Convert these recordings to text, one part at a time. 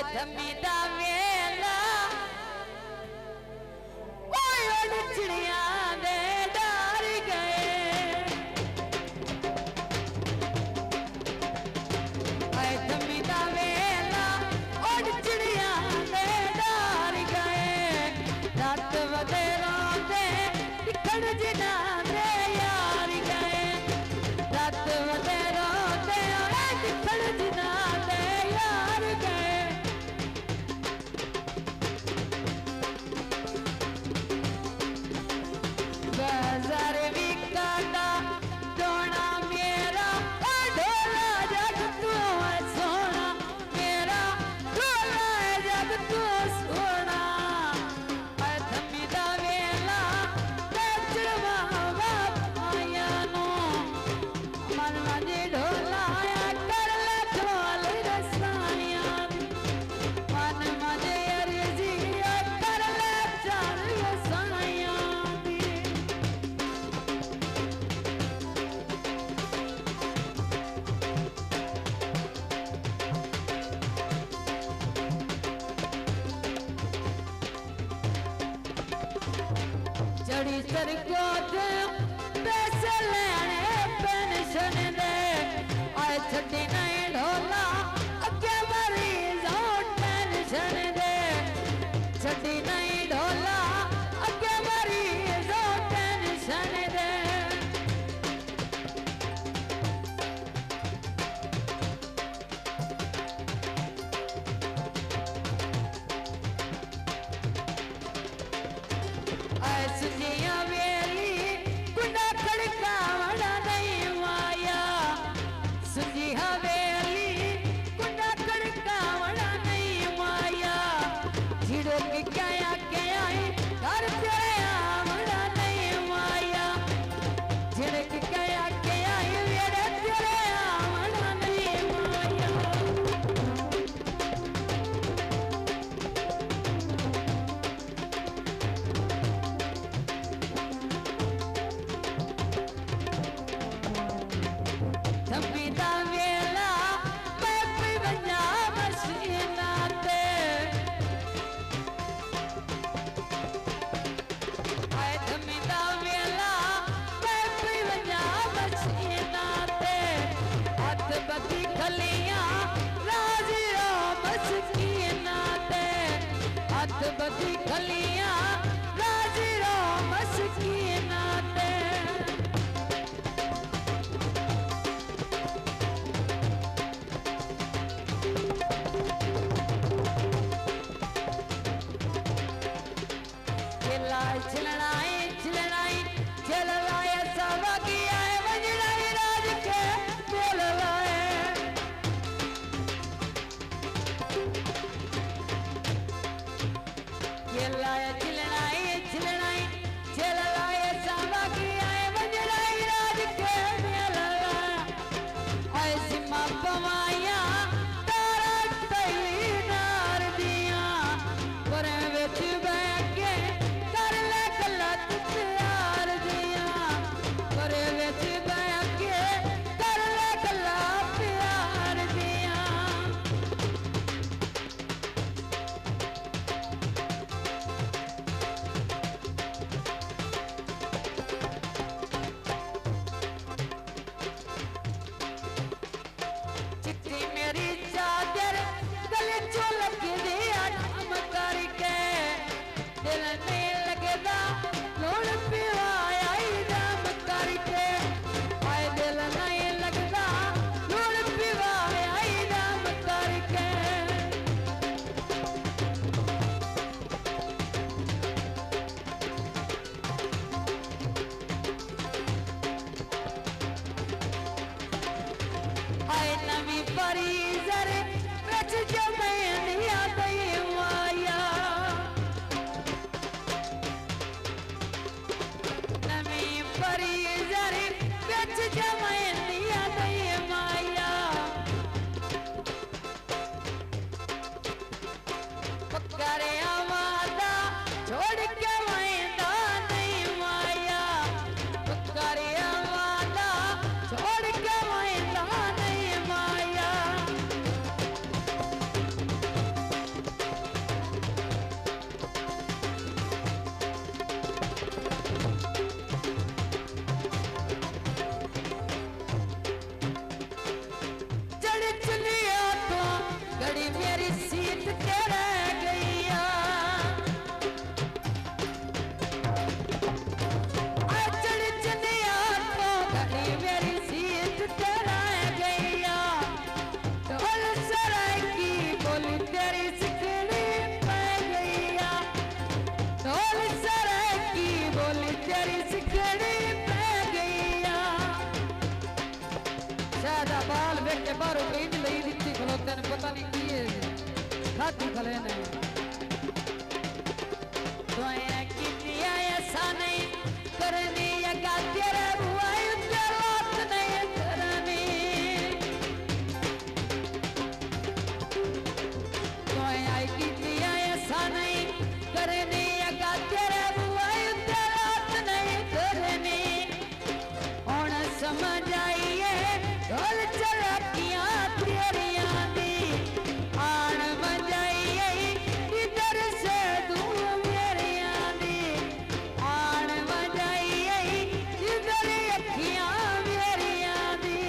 थमीदा वेला ओए चिड़िया दे डर गए आए थमीदा वेला ओए चिड़िया दे डर गए रात वदे रोंदे दिखण जिना दे यार गए रात वदे रोंदे दिखण जिना दे यार गए बाजार विकाता सोना मेरा ढोला जग तू सोना मेरा ढोला जग तू सोना थमीदा वेला चढ़वा आया नो मन मजे ढोला कर ले ढोल रसाया मन मजे अर्जी कर ले चार रसाया जड़ी सरको पैसे लेने पेंशन दे आए छड़ी नहीं ढोला अगे मरीज टेंशन दे छड़ी नहीं ढोला अगे मरीज टेंशन दे सुजिया वेली गुंडा खड़का वड़ा नहीं माया सुजिया शायद बाल वेख के बाहरों कहीं नहीं लई दित्ती खलोते ने पता नहीं की है खाती खले ने तो ये कितनी ऐसा नहीं करनी ये गाते रे बुआ ये बात नहीं करनी तो ये कितनी ऐसा नहीं करनी ये गाते रे बुआ ये बात नहीं करनी और समझ आइए ढोल चरकियां तेरियां दी आन बजाइए इधर से दूर मेरियां दी आन बजाइए इधर अखियां मेरियां दी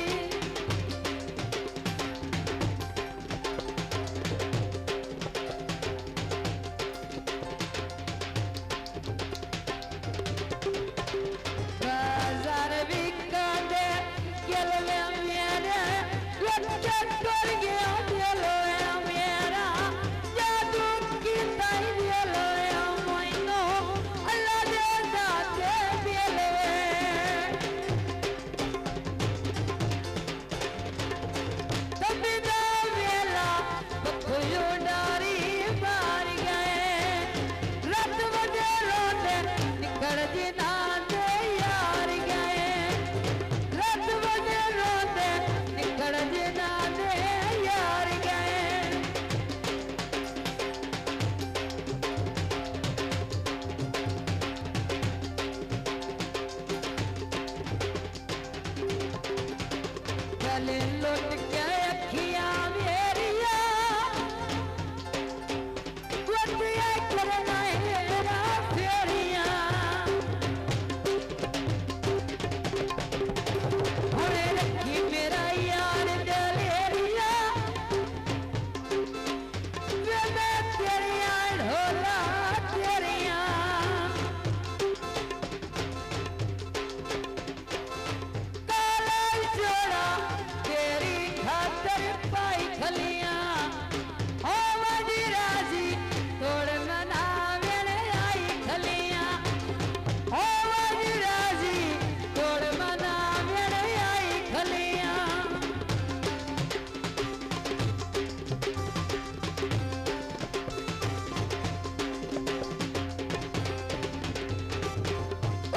बाजार भी कांदे केले मेरे लट्टे कर गया दिलो मेरा जादू की ताई दिलो मोइनो अल्लाह दे दाते दिलो तभी दा मेला बखुयो डारी मार गए रात बजे रोते निकल जिना दे यार गए रात बजे रोते निकल जिना दे यार गए गले लुट के अखियां मेरिया वतिया करना हेरा फेरिया होने रखी मेरा यार डलेरिया वे मैं तेरिया ढोला तेरिया काला जोड़ा तेरी खातर पाई खलियां ओ मजी राजी तोड़ मनावे आई खलियां ओ मजी राजी तोड़ मनावे आई खलियां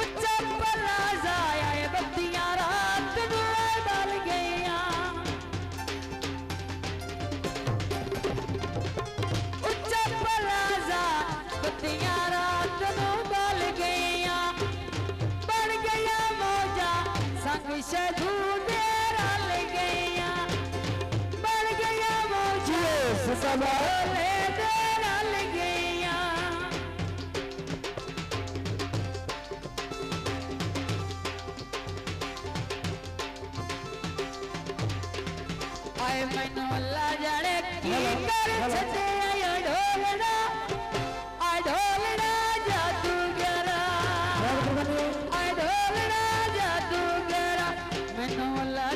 उच्चा पलाजा आए बत्तियां रात में डल गईयां उच्चा पलाजा बत्तियां रात में डल गईयां बन गया मौजा संग शधू दे रल गईयां बन गया मौजा ले दे रल गईयां आए मैनू अल्लाह जाने की कर छड़े आ ढोलना जादूगरा आ ढोलना जादूगरा मैनू अल्लाह